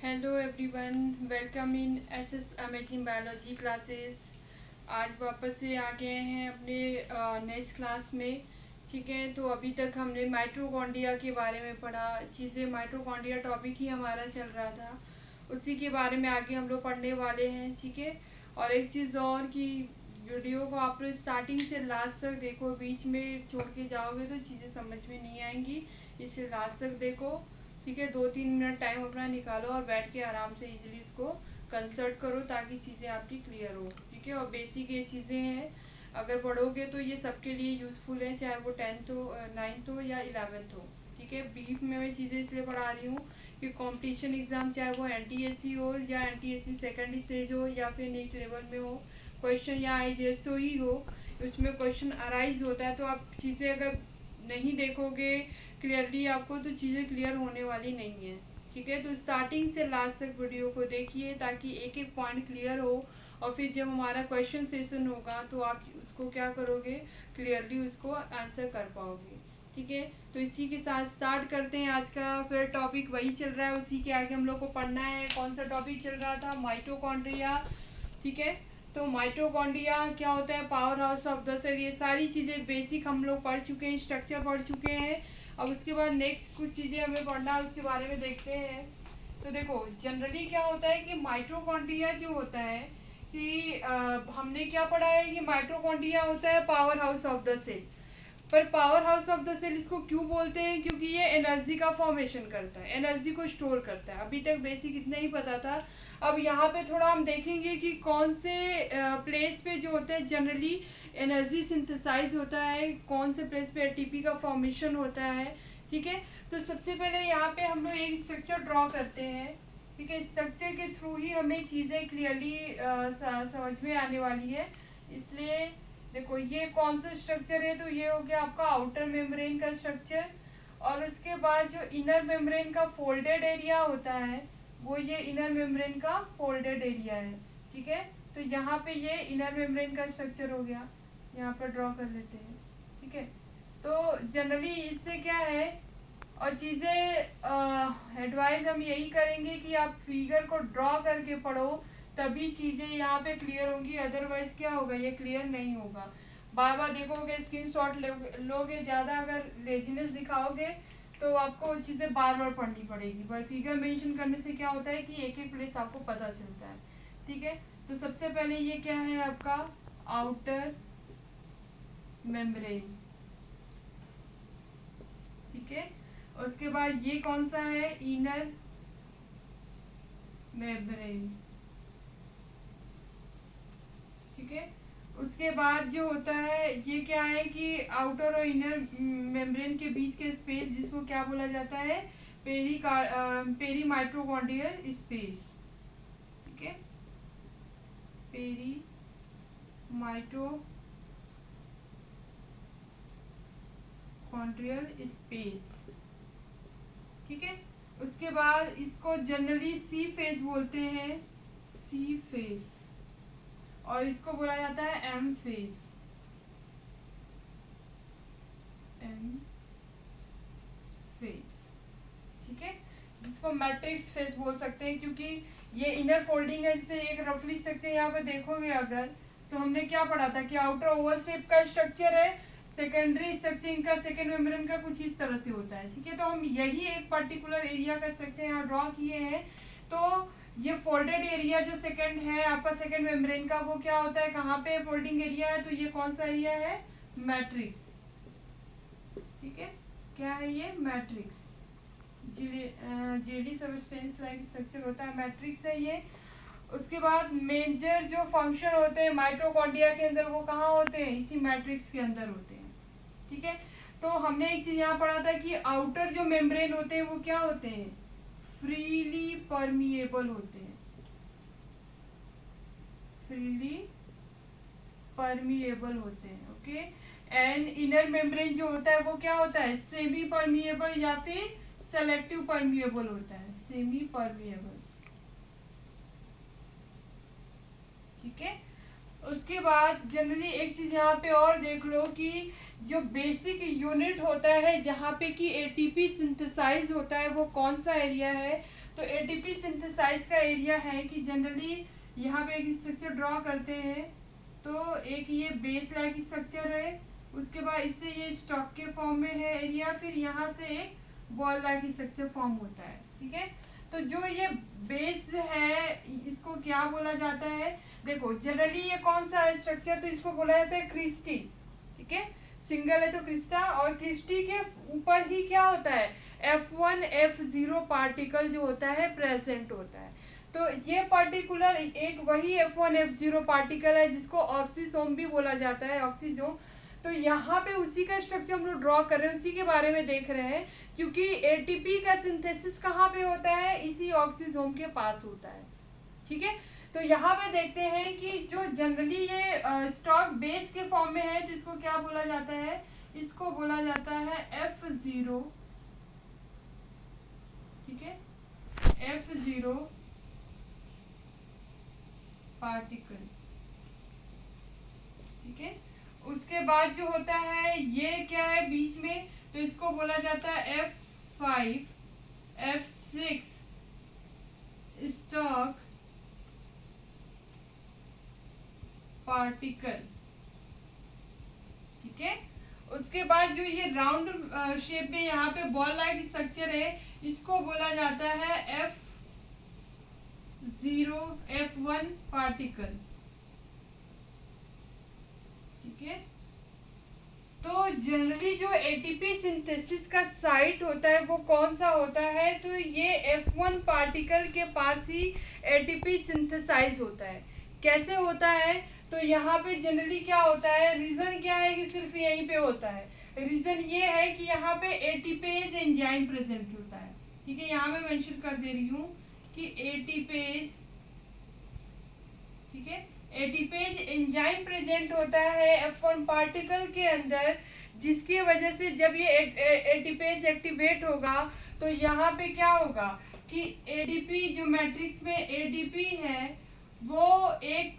Hello everyone, welcome in SS amazing biology classes. आज वापस से आ गए हैं अपने नेक्स्ट क्लास में। ठीक है, तो अभी तक हमने माइटोकॉन्ड्रिया के बारे में पढ़ा चीज़ें। माइटोकॉन्ड्रिया टॉपिक ही हमारा चल रहा था, उसी के बारे में आगे हम लोग पढ़ने वाले हैं। ठीक है, और एक चीज़ और कि वीडियो को आप लोग स्टार्टिंग से लास्ट तक देखो, बीच में छोड़ के जाओगे तो चीज़ें समझ में नहीं आएंगी, इसे लास्ट तक देखो। ठीक है, 2-3 मिनट टाइम अपना निकालो और बैठ के आराम से इजीली इसको कंसल्ट करो ताकि चीज़ें आपकी क्लियर हो। ठीक है, और बेसिक ये चीज़ें हैं, अगर पढ़ोगे तो ये सबके लिए यूज़फुल है, चाहे वो 10th हो, 9th हो या 11th हो। ठीक है, ब्रीफ में मैं चीज़ें इसलिए पढ़ा रही हूँ कि कंपटीशन एग्ज़ाम चाहे वो एनटीएससी हो या एनटीएससी सेकेंड स्टेज हो या फिर नेक्स्ट लेवल में हो, क्वेश्चन या आईजेएसओ ही हो, उसमें क्वेश्चन अराइज होता है। तो आप चीज़ें अगर नहीं देखोगे क्लियरली आपको, तो चीज़ें क्लियर होने वाली नहीं है। ठीक है, तो स्टार्टिंग से लास्ट तक वीडियो को देखिए ताकि एक एक पॉइंट क्लियर हो, और फिर जब हमारा क्वेश्चन सेशन होगा तो आप उसको क्या करोगे, क्लियरली उसको आंसर कर पाओगे। ठीक है, तो इसी के साथ स्टार्ट करते हैं आज का। फिर टॉपिक वही चल रहा है, उसी के आगे हम लोग को पढ़ना है। कौन सा टॉपिक चल रहा था? माइटोकॉन्ड्रिया। ठीक है, तो माइटोकॉन्ड्रिया क्या होता है, power house of the cell, ये सारी चीज़ें बेसिक हम लोग पढ़ चुके हैं, स्ट्रक्चर पढ़ चुके हैं। अब उसके बाद नेक्स्ट कुछ चीज़ें हमें पढ़ना है, उसके बारे में देखते हैं। तो देखो, जनरली क्या होता है कि माइटोकॉन्ड्रिया जो होता है कि हमने क्या पढ़ा है कि माइटोकॉन्ड्रिया होता है power house of the cell. पर power house of the cell इसको क्यों बोलते हैं? क्योंकि ये एनर्जी का फॉर्मेशन करता है, एनर्जी को स्टोर करता है। अभी तक बेसिक इतना ही पता था। अब यहाँ पे थोड़ा हम देखेंगे कि कौन से प्लेस पे जो होता है जनरली एनर्जी सिंथेसाइज होता है, कौन से प्लेस पे एटीपी का फॉर्मेशन होता है। ठीक है, तो सबसे पहले यहाँ पे हम लोग एक स्ट्रक्चर ड्रॉ करते हैं। ठीक है, स्ट्रक्चर के थ्रू ही हमें चीज़ें क्लियरली समझ में आने वाली है। इसलिए देखो, ये कौन सा स्ट्रक्चर है, तो ये हो गया आपका आउटर मेम्ब्रेन का स्ट्रक्चर। और उसके बाद जो इनर मेम्ब्रेन का फोल्डेड एरिया होता है, वो ये इनर मेम्ब्रेन का फोल्डेड एरिया है। ठीक है, तो यहाँ पे ये इनर मेम्ब्रेन का स्ट्रक्चर हो गया, यहाँ पर ड्रॉ कर लेते हैं। ठीक है, तो जनरली इससे क्या है, और चीज़ें एडवाइस हम यही करेंगे कि आप फिगर को ड्रॉ करके पढ़ो, तभी चीज़ें यहाँ पे क्लियर होंगी। अदरवाइज क्या होगा, ये क्लियर नहीं होगा। बार बार देखोगे, स्क्रीनशॉट लोगे, ज़्यादा अगर लेजीनेस दिखाओगे तो आपको चीज़ें बार बार पढ़नी पड़ेगी। पर फिगर मेंशन करने से क्या होता है कि एक एक प्लेस आपको पता चलता है। ठीक है, तो सबसे पहले ये क्या है आपका आउटर मेम्ब्रेन। ठीक है, उसके बाद ये कौन सा है, इनर मेम्ब्रेन। ठीक है, उसके बाद जो होता है ये क्या है कि आउटर और इनर मेम्ब्रेन के बीच के स्पेस, जिसको क्या बोला जाता है, पेरी माइटोकॉन्ड्रियल स्पेस। ठीक है, पेरी माइटोकॉन्ड्रियल स्पेस। ठीक है, उसके बाद इसको जनरली सी फेस बोलते हैं, सी फेस, और इसको बोला जाता है एम फेस, एम फेस। ठीक है, जिसको मैट्रिक्स फेस बोल सकते हैं, क्योंकि ये इनर फोल्डिंग है। जैसे एक रफली स्ट्रक्चर यहाँ पे देखोगे अगर, तो हमने क्या पढ़ा था कि आउटर ओवल शेप का स्ट्रक्चर है, सेकेंडरी स्ट्रक्चर इनका सेकेंड मेम्ब्रेन का कुछ इस तरह से होता है। ठीक है, तो हम यही एक पर्टिकुलर एरिया का स्ट्रक्चर यहाँ ड्रॉ किए हैं। तो ये फोल्डेड एरिया जो सेकेंड है आपका सेकेंड मेम्ब्रेन का, वो क्या होता है, कहाँ पे फोल्डिंग एरिया है, तो ये कौन सा एरिया है, मैट्रिक्स। ठीक है, क्या है ये, matrix. Jelly substance like structure होता है, मैट्रिक्स है ये। उसके बाद मेजर जो फंक्शन होते हैं माइटोकॉन्ड्रिया के अंदर, वो कहाँ होते हैं, इसी मैट्रिक्स के अंदर होते हैं। ठीक है, तो हमने एक चीज यहाँ पढ़ा था कि आउटर जो मेम्ब्रेन होते हैं वो क्या होते हैं, फ्रीली परमिएबल होते हैं, फ्रीली परमिएबल होते हैं। ओके, एंड इनर मेम्ब्रेन जो होता है वो क्या होता है, सेमी परमिएबल या फिर सेलेक्टिव परमिएबल होता है, सेमी परमिएबल। ठीक है, उसके बाद जनरली एक चीज यहाँ पे और देख लो कि जो बेसिक यूनिट होता है जहाँ पे कि एटीपी सिंथेसाइज होता है, वो कौन सा एरिया है, तो एटीपी सिंथेसाइज का एरिया है कि जनरली यहाँ पे एक स्ट्रक्चर ड्रॉ करते हैं, तो एक ये बेस लाइक स्ट्रक्चर है, उसके बाद इससे ये स्टॉक के फॉर्म में है एरिया, फिर यहाँ से एक बॉल लाइक स्ट्रक्चर फॉर्म होता है। ठीक है, तो जो ये बेस है इसको क्या बोला जाता है, देखो जनरली ये कौन सा स्ट्रक्चर, तो इसको बोला जाता है क्रिस्टी। ठीक है, सिंगल है तो क्रिस्टा, और क्रिस्टी के ऊपर ही क्या होता है, F1 F0 पार्टिकल जो होता है प्रेजेंट होता है। तो ये पर्टिकुलर एक वही F1 F0 पार्टिकल है जिसको ऑक्सीसोम भी बोला जाता है, ऑक्सीजोम। तो यहाँ पे उसी का स्ट्रक्चर हम लोग ड्रॉ कर रहे हैं, उसी के बारे में देख रहे हैं, क्योंकि एटीपी का सिंथेसिस कहाँ पे होता है, इसी ऑक्सीजोम के पास होता है। ठीक है, तो यहाँ पे देखते हैं कि जो जनरली ये स्टॉक बेस के फॉर्म में है, तो इसको क्या बोला जाता है, इसको बोला जाता है F0। ठीक है, F0 पार्टिकल। ठीक है, उसके बाद जो होता है ये क्या है बीच में, तो इसको बोला जाता है F5 F6 स्टॉक पार्टिकल। ठीक है, उसके बाद जो ये राउंड शेप में यहाँ पे बॉल लाइक स्ट्रक्चर है, इसको बोला जाता है F0 F1 पार्टिकल। ठीक है, तो जनरली जो एटीपी सिंथेसिस का साइट होता है वो कौन सा होता है, तो ये F1 पार्टिकल के पास ही एटीपी सिंथेसाइज होता है। कैसे होता है, तो यहाँ पे जनरली क्या होता है, रीजन क्या है कि सिर्फ यहीं पे होता है, रीजन ये है कि यहाँ पे एटीपेज एंजाइम प्रेजेंट होता है। ठीक है, यहाँ मैं मेंशन कर दे रही हूँ कि एटीपेज, ठीक है, एटीपेज एंजाइम प्रेजेंट होता है F1 पार्टिकल के अंदर, जिसकी वजह से जब ये एटीपेज एक्टिवेट होगा तो यहाँ पे क्या होगा कि एडीपी जो मैट्रिक्स में एडीपी है वो एक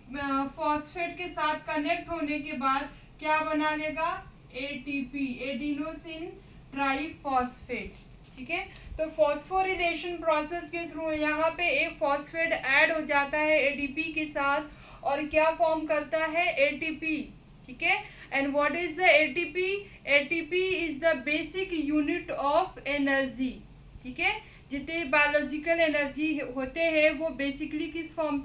फॉस्फेट के साथ कनेक्ट होने के बाद क्या बना लेगा, एटीपी, एडिनोसिन ट्राइफॉस्फेट। ठीक है, तो फॉस्फोरिलेशन प्रोसेस के थ्रू यहाँ पे एक फॉस्फेट ऐड हो जाता है एडीपी के साथ और क्या फॉर्म करता है, एटीपी। ठीक है, and what is the ATP, ATP is the basic unit of energy. ठीक है, जितने बायोलॉजिकल एनर्जी होते हैं वो बेसिकली किस फॉर्म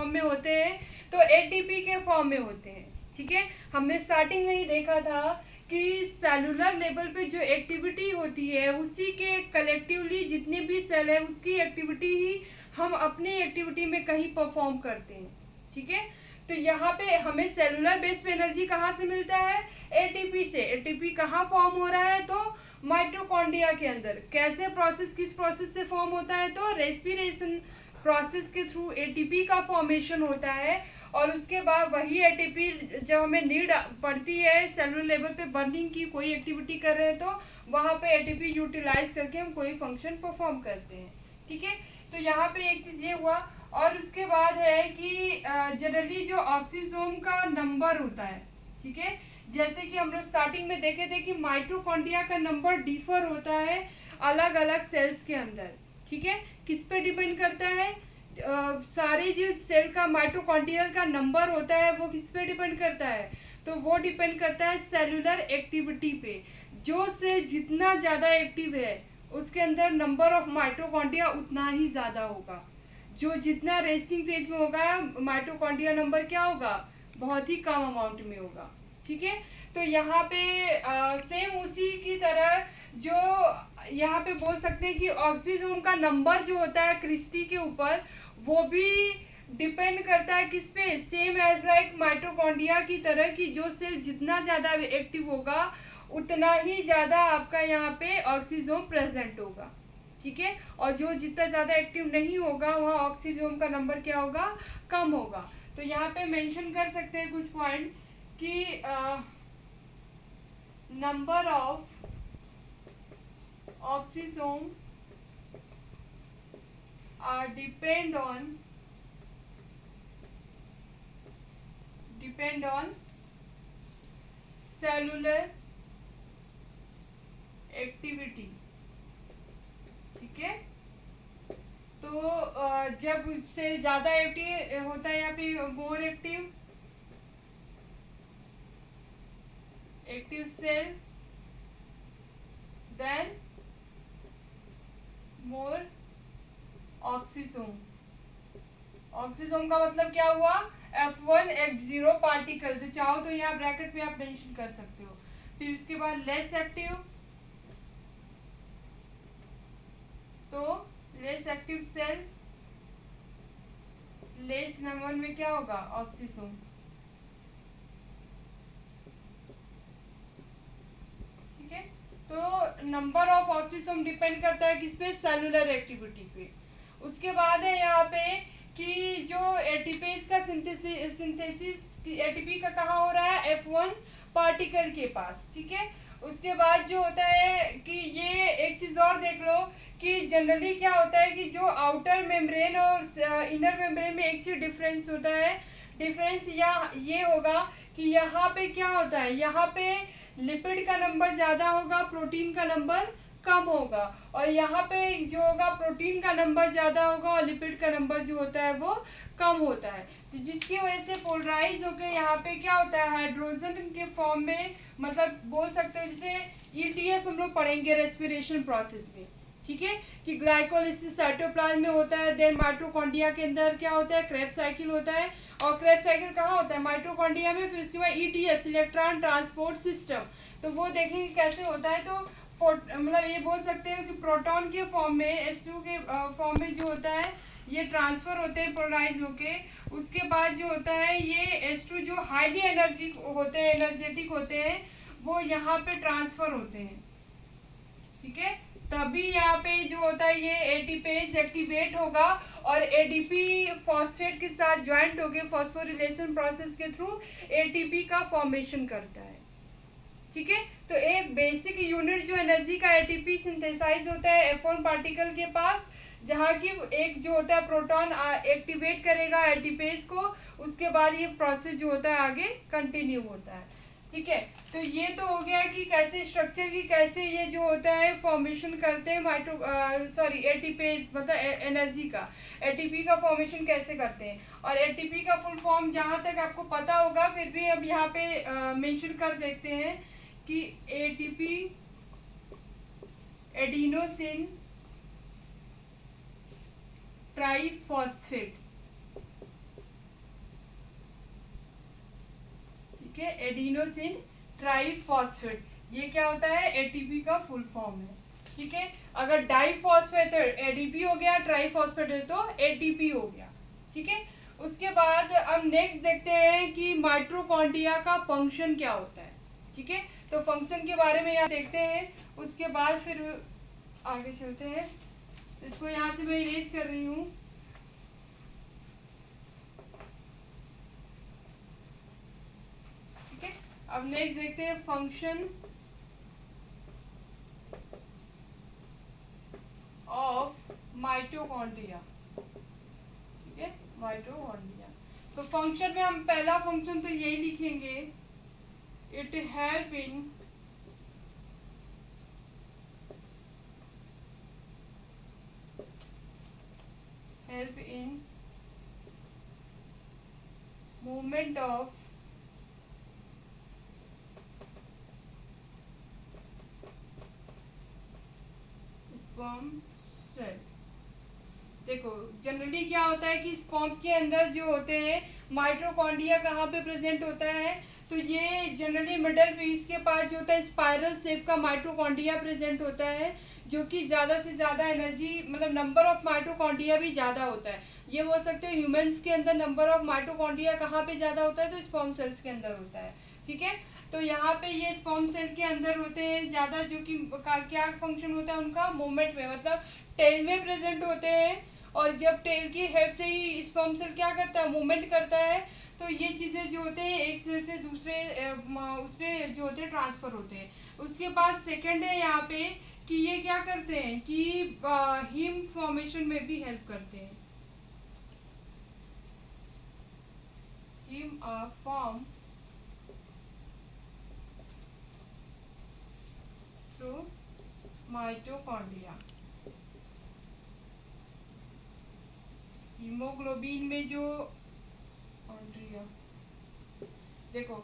में होते हैं, तो एटीपी के फॉर्म में होते हैं। ठीक है, हमने स्टार्टिंग में ही देखा था कि सेलुलर लेवल पे जो एक्टिविटी होती है उसी के कलेक्टिवली जितने भी सेल है उसकी एक्टिविटी ही हम अपनी एक्टिविटी में कहीं परफॉर्म करते हैं। ठीक है, तो यहाँ पे हमें सेलुलर बेस पे एनर्जी कहाँ से मिलता है, एटीपी से। एटीपी कहाँ फॉर्म हो रहा है, तो माइटोकॉन्ड्रिया के अंदर। कैसे प्रोसेस, किस प्रोसेस से फॉर्म होता है, तो रेस्पिरेशन प्रोसेस के थ्रू एटीपी का फॉर्मेशन होता है। और उसके बाद वही एटीपी जब हमें नीड पड़ती है सेलुलर लेवल पे बर्निंग की, कोई एक्टिविटी कर रहे हैं तो वहाँ पे एटीपी यूटिलाइज करके हम कोई फंक्शन परफॉर्म करते हैं। ठीक है, तो यहाँ पे एक चीज़ ये हुआ। और उसके बाद है कि जनरली जो ऑक्सीजोम का नंबर होता है, ठीक है, जैसे कि हम लोग स्टार्टिंग में देखे थे कि माइटोकॉन्ड्रिया का नंबर डिफर होता है अलग अलग सेल्स के अंदर। ठीक है, किस पे डिपेंड करता है, सारे जो सेल का माइटोकॉन्ड्रियल का नंबर होता है वो किस पे डिपेंड करता है, तो वो डिपेंड करता है सेलुलर एक्टिविटी पे। जो सेल जितना ज़्यादा एक्टिव है उसके अंदर नंबर ऑफ माइटोकॉन्ड्रिया उतना ही ज़्यादा होगा। जो जितना रेस्टिंग फेज में होगा माइटोकॉन्ड्रिया नंबर क्या होगा, बहुत ही कम अमाउंट में होगा। ठीक है, तो यहाँ पे सेम उसी की तरह जो यहाँ पे बोल सकते हैं कि ऑक्सीजोम का नंबर जो होता है क्रिस्टी के ऊपर वो भी डिपेंड करता है किस पे, सेम एज लाइक माइटोकॉन्ड्रिया की तरह कि जो सेल जितना ज़्यादा एक्टिव होगा उतना ही ज़्यादा आपका यहाँ पे ऑक्सीजोम प्रेजेंट होगा। ठीक है, और जो जितना ज़्यादा एक्टिव नहीं होगा वहाँ ऑक्सीजोम का नंबर क्या होगा, कम होगा। तो यहाँ पे मेंशन कर सकते हैं कुछ पॉइंट कि number of oxysome are depend on cellular activity. ठीक है, तो जब सेल ज़्यादा एक्टिव होता है या फिर मोर एक्टिव सेल देन मोर ऑक्सीसोम। ऑक्सीसोम का मतलब क्या हुआ? F1 X0 particle. तो चाहो तो यहाँ ब्रैकेट में आप मेंशन कर सकते हो। फिर उसके बाद लेस एक्टिव, तो less active cell, less number में क्या होगा? ऑक्सीसोम। ठीक है, तो नंबर ऑफ ऑक्सीसोम डिपेंड करता है किस पे? सेलुलर एक्टिविटी पे। उसके बाद है यहाँ पे कि जो एटीपेज का सिंथेसिस एटीपी का कहाँ हो रहा है? F1 पार्टिकल के पास। ठीक है, उसके बाद जो होता है कि ये एक चीज़ और देख लो कि जनरली क्या होता है कि जो आउटर मेम्ब्रेन और इनर मेम्ब्रेन में एक चीज़ डिफरेंस होता है। डिफरेंस ये होगा कि यहाँ पे क्या होता है, यहाँ पे लिपिड का नंबर ज़्यादा होगा, प्रोटीन का नंबर कम होगा। और यहाँ पे जो होगा प्रोटीन का नंबर ज़्यादा होगा और लिपिड का नंबर जो होता है वो कम होता है। तो जिसकी वजह से पोलराइज होकर यहाँ पे क्या होता है? हाइड्रोजन के फॉर्म में, मतलब बोल सकते हो जैसे ईटीएस हम लोग पढ़ेंगे रेस्पिरेशन प्रोसेस में। ठीक है, कि ग्लाइकोलिसिस साइटोप्लाज्म में होता है, देन माइटोकॉन्ड्रिया के अंदर क्या होता है? क्रेब्स साइकिल होता है। और क्रेब्स साइकिल कहाँ होता है? माइटोकॉन्ड्रिया में। फिर उसके बाद ईटीएस इलेक्ट्रॉन ट्रांसपोर्ट सिस्टम, तो वो देखेंगे कैसे होता है। तो मतलब ये बोल सकते हो कि प्रोटॉन के फॉर्म में, H2 के फॉर्म में जो होता है ये ट्रांसफर होते हैं पोलराइज होके। उसके बाद जो होता है ये H2 जो हाईली एनर्जेटिक होते हैं वो यहाँ पे ट्रांसफर होते हैं। ठीक है, तभी यहाँ पे जो होता है ये एटीपेज एक्टिवेट होगा और एडीपी फॉस्फेट के साथ ज्वाइंट होकर फॉस्फोरिलेशन प्रोसेस के थ्रू एटीपी का फॉर्मेशन करता है। ठीक है, तो एक बेसिक यूनिट जो एनर्जी का एटीपी सिंथेसाइज होता है F1 पार्टिकल के पास, जहाँ की एक जो होता है प्रोटॉन एक्टिवेट करेगा एटीपेज को, उसके बाद ये प्रोसेस जो होता है आगे कंटिन्यू होता है। ठीक है, तो ये तो हो गया कि कैसे स्ट्रक्चर की कैसे ये जो होता है फॉर्मेशन करते हैं एटीपेज, मतलब एनर्जी का एटीपी का फॉर्मेशन कैसे करते हैं। और एटीपी का फुल फॉर्म जहाँ तक आपको पता होगा, फिर भी अब यहाँ पे मेंशन कर देते हैं कि एटीपी एडिनोसिन ट्राइफॉस्फेट। ठीक है, एडिनोसिन ट्राइफॉस्फेट, ये क्या होता है? एटीपी का फुल फॉर्म है। ठीक है, अगर डाइफॉस्फेट है एडीपी हो गया, ट्राइफॉस्फेट है तो एटीपी हो गया। ठीक है, उसके बाद अब नेक्स्ट देखते हैं कि माइटोकॉन्ड्रिया का फंक्शन क्या होता है। ठीक है, तो फंक्शन के बारे में यहाँ देखते हैं, उसके बाद फिर आगे चलते हैं। इसको यहाँ से मैं इरेज कर रही हूँ। ठीक है, अब नेक्स्ट देखते हैं फंक्शन ऑफ माइटोकॉन्ड्रिया। ठीक है, माइटोकॉन्ड्रिया, तो फंक्शन में हम पहला फंक्शन तो यही लिखेंगे, it help in movement of sperm cell. देखो जनरली क्या होता है कि स्पर्म के अंदर जो होते हैं माइटोकॉन्ड्रिया कहाँ पे प्रेजेंट होता है? तो ये जनरली मिडल पीस के पास जो होता है स्पाइरल शेप का माइटोकॉन्ड्रिया प्रेजेंट होता है, जो कि ज़्यादा से ज़्यादा एनर्जी, मतलब नंबर ऑफ माइटोकॉन्ड्रिया भी ज़्यादा होता है। ये बोल सकते हो ह्यूमंस के अंदर नंबर ऑफ माइटोकॉन्ड्रिया कहाँ पे ज़्यादा होता है? तो स्पर्म सेल्स के अंदर होता है। ठीक है, तो यहाँ पे ये स्पर्म सेल के अंदर होते हैं ज़्यादा, जो कि क्या फंक्शन होता है उनका? मूवमेंट में, मतलब टेल में प्रेजेंट होते हैं। और जब टेल की हेल्प से ही स्पर्म सेल क्या करता है? मूवमेंट करता है। तो ये चीज़ें जो होते हैं एक सेल से दूसरे उसमें जो होते हैं ट्रांसफ़र होते हैं। उसके बाद सेकंड है यहाँ पे कि ये क्या करते हैं कि हीम फॉर्मेशन में भी हेल्प करते हैं। Haem form through mitochondria. Haemoglobin में जो देखो,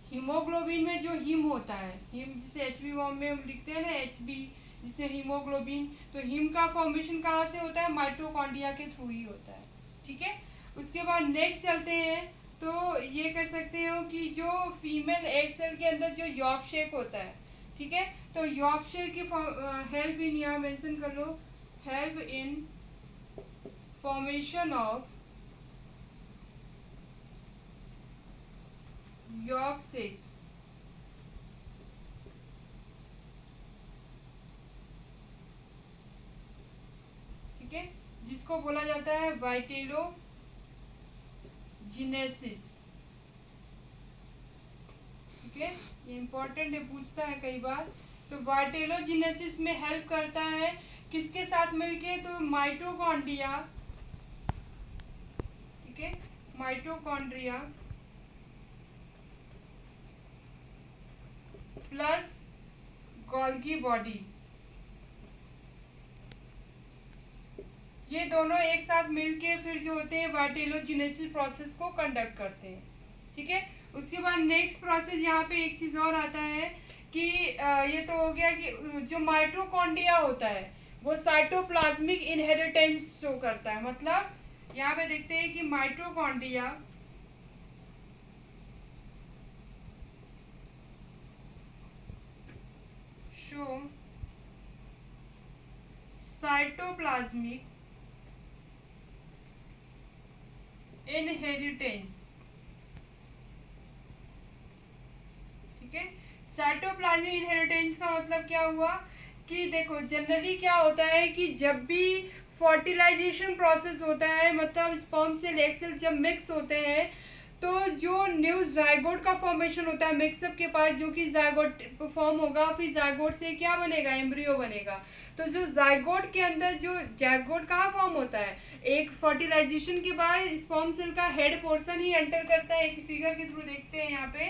हीमोग्लोबिन में जो हीम होता है, हीम जिसे एचबी फॉर्म में हम लिखते हैं ना, एचबी जिसे हीमोग्लोबिन, तो हीम का फॉर्मेशन कहाँ से होता है? माइटोकॉन्ड्रिया के थ्रू ही होता है। ठीक है, उसके बाद नेक्स्ट चलते हैं। तो ये कर सकते हो कि जो फीमेल एग सेल के अंदर जो यॉर्क शेक होता है, ठीक है, तो यॉर्क शेक की हेल्प इन, यहाँ मेंशन कर लो, help in formation of yolk sac, ठीक है, जिसको बोला जाता है वाइटेलोजिनेसिस। ठीक है, ये इंपॉर्टेंट है, पूछता है कई बार। तो वाइटेलोजिनेसिस में हेल्प करता है, किसके साथ मिलके? तो माइटोकॉन्ड्रिया, ठीक है, माइटोकॉन्ड्रिया प्लस गोल्गी बॉडी, ये दोनों एक साथ मिलके फिर जो होते हैं वाइटेलोजिनेसिस प्रोसेस को कंडक्ट करते हैं। ठीक है, उसके बाद नेक्स्ट प्रोसेस यहाँ पे एक चीज़ और आता है कि ये तो हो गया कि जो माइटोकॉन्ड्रिया होता है वो साइटोप्लाज्मिक इनहेरिटेंस शो करता है। मतलब यहाँ पे देखते हैं कि माइटोकॉन्ड्रिया शो साइटोप्लाज्मिक इनहेरिटेंस। ठीक है, साइटोप्लाज्मिक इनहेरिटेंस का मतलब क्या हुआ कि देखो, जनरली क्या होता है कि जब भी फर्टिलाइजेशन प्रोसेस होता है, मतलब स्पर्म सेल एग सेल जब मिक्स होते हैं, तो जो न्यू जायगोट का फॉर्मेशन होता है मिक्सअप के पास, जो कि जायगोट फॉर्म होगा, फिर जायगोट से क्या बनेगा? एम्ब्रियो बनेगा। तो जो जायगोट के अंदर, जो जायगोट कहाँ फॉर्म होता है? एक फर्टिलाइजेशन के बाद स्पर्म सेल का हेड पोर्शन ही एंटर करता है। एक फिगर के थ्रू देखते हैं यहाँ पे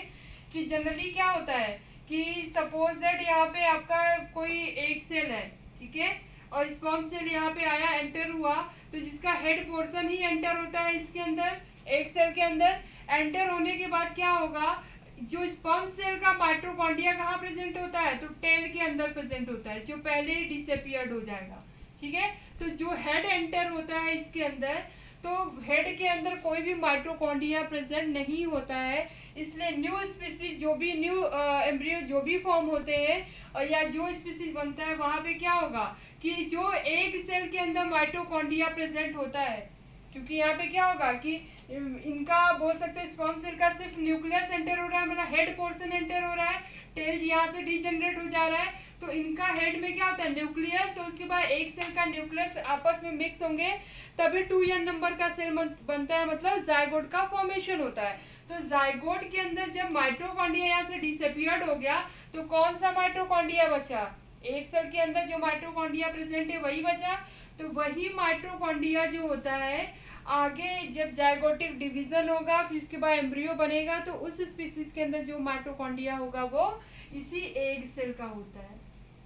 कि जनरली क्या होता है कि सपोज दैट यहाँ पे आपका कोई एग सेल है, ठीक है, और स्पर्म सेल यहाँ पे आया, एंटर हुआ, तो जिसका हेड पोर्शन ही एंटर होता है इसके अंदर, एग सेल के अंदर। एंटर होने के बाद क्या होगा? जो स्पर्म सेल का माइटोकॉन्ड्रिया कहाँ प्रेजेंट होता है? तो टेल के अंदर प्रेजेंट होता है, जो पहले ही डिसअपियर्ड हो जाएगा। ठीक है, तो जो हेड एंटर होता है इसके अंदर, तो हेड के अंदर कोई भी माइटोकॉन्ड्रिया प्रेजेंट नहीं होता है। इसलिए न्यू स्पीसीज, जो भी न्यू एम्ब्रियो जो भी फॉर्म होते हैं या जो स्पीसीज बनता है, वहाँ पे क्या होगा कि जो एग सेल के अंदर माइटोकॉन्ड्रिया प्रेजेंट होता है, क्योंकि यहाँ पे क्या होगा कि इनका बोल सकते हैं स्पर्म सेल का सिर्फ न्यूक्लियस एंटर हो रहा है, मतलब हेड पोर्शन एंटर हो रहा है, टेल यहाँ से डिजेनरेट हो जा रहा है, तो इनका हेड में क्या होता है? न्यूक्लियस, और उसके बाद एक सेल का न्यूक्लियस आपस में मिक्स होंगे, तभी 2n नंबर का सेल बनता है, मतलब जायगोट का फॉर्मेशन होता है। तो जायगोट के अंदर जब माइटोकॉन्ड्रिया यहाँ से डिसअपियर्ड हो गया, तो कौन सा माइटोकॉन्ड्रिया बचा? एक सेल के अंदर जो माइटोकॉन्ड्रिया प्रेजेंट है वही बचा। तो वही माइटोकॉन्ड्रिया जो होता है, आगे जब जायगोटिक डिवीजन होगा, फिर उसके बाद एम्ब्रियो बनेगा, तो उस स्पीसीज के अंदर जो माइटोकॉन्ड्रिया होगा वो इसी एग सेल का होता है।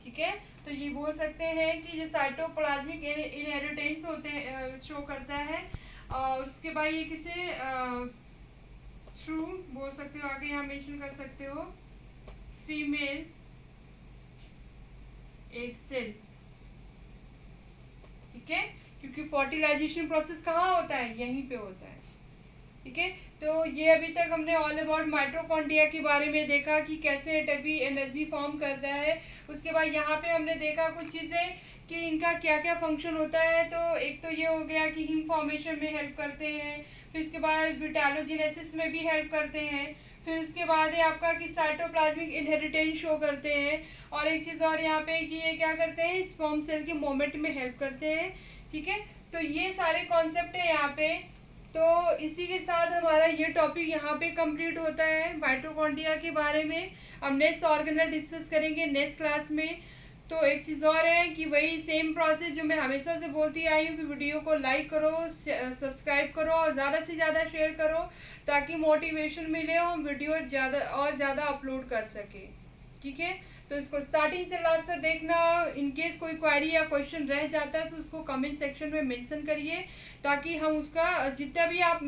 ठीक है, तो ये बोल सकते हैं कि जो साइटोप्लाज्मिक इनहेरिटेंस होते हैं, शो करता है। और उसके बाद ये किसे थ्रू बोल सकते हो, आगे यहाँ मेंशन कर सकते हो, फीमेल एग सेल। ठीक है, क्योंकि फर्टिलाइजेशन प्रोसेस कहाँ होता है? यहीं पे होता है। ठीक है, तो ये अभी तक हमने ऑल अबाउट माइटोकॉन्ड्रिया के बारे में देखा कि कैसे एटीपी एनर्जी फॉर्म करता है। उसके बाद यहाँ पे हमने देखा कुछ चीज़ें कि इनका क्या क्या फंक्शन होता है। तो एक तो ये हो गया कि हीम फॉर्मेशन में हेल्प करते हैं, फिर इसके बाद विटालोजिनेसिस में भी हेल्प करते हैं, फिर उसके बाद है आपका कि साइटोप्लाज्मिक इनहेरिटेंस शो करते हैं, और एक चीज़ और यहाँ पे कि ये क्या करते हैं? स्पर्म सेल के मूवमेंट में हेल्प करते हैं। ठीक है, तो ये सारे कॉन्सेप्ट है यहाँ पे। तो इसी के साथ हमारा ये टॉपिक यहाँ पे कंप्लीट होता है माइटोकॉन्ड्रिया के बारे में। हम नेक्स्ट ऑर्गेनल डिस्कस करेंगे नेक्स्ट क्लास में। तो एक चीज़ और है कि वही सेम प्रोसेस जो मैं हमेशा से बोलती आई हूँ कि वीडियो को लाइक करो, सब्सक्राइब करो और ज़्यादा से ज़्यादा शेयर करो, ताकि मोटिवेशन मिले और वीडियो ज़्यादा और ज़्यादा अपलोड कर सके। ठीक है, तो इसको स्टार्टिंग से लास्ट तक देखना। इन केस कोई क्वेरी या क्वेश्चन रह जाता है तो उसको कमेंट सेक्शन में मेंशन करिए, ताकि हम उसका जितना भी आप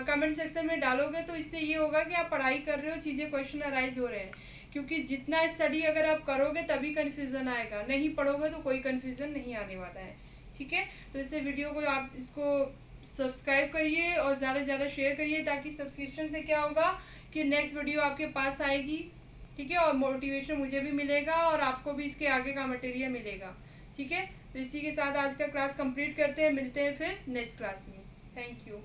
कमेंट सेक्शन में डालोगे तो इससे ये होगा कि आप पढ़ाई कर रहे हो, चीज़ें क्वेश्चन अराइज हो रहे हैं। क्योंकि जितना स्टडी अगर आप करोगे तभी कन्फ्यूज़न आएगा, नहीं पढ़ोगे तो कोई कन्फ्यूज़न नहीं आने वाला है। ठीक है, तो इसे वीडियो को आप इसको सब्सक्राइब करिए और ज़्यादा से ज़्यादा शेयर करिए, ताकि सब्सक्रिप्शन से क्या होगा कि नेक्स्ट वीडियो आपके पास आएगी। ठीक है, और मोटिवेशन मुझे भी मिलेगा और आपको भी इसके आगे का मटेरियल मिलेगा। ठीक है, तो इसी के साथ आज का क्लास कंप्लीट करते हैं, मिलते हैं फिर नेक्स्ट क्लास में। Thank you.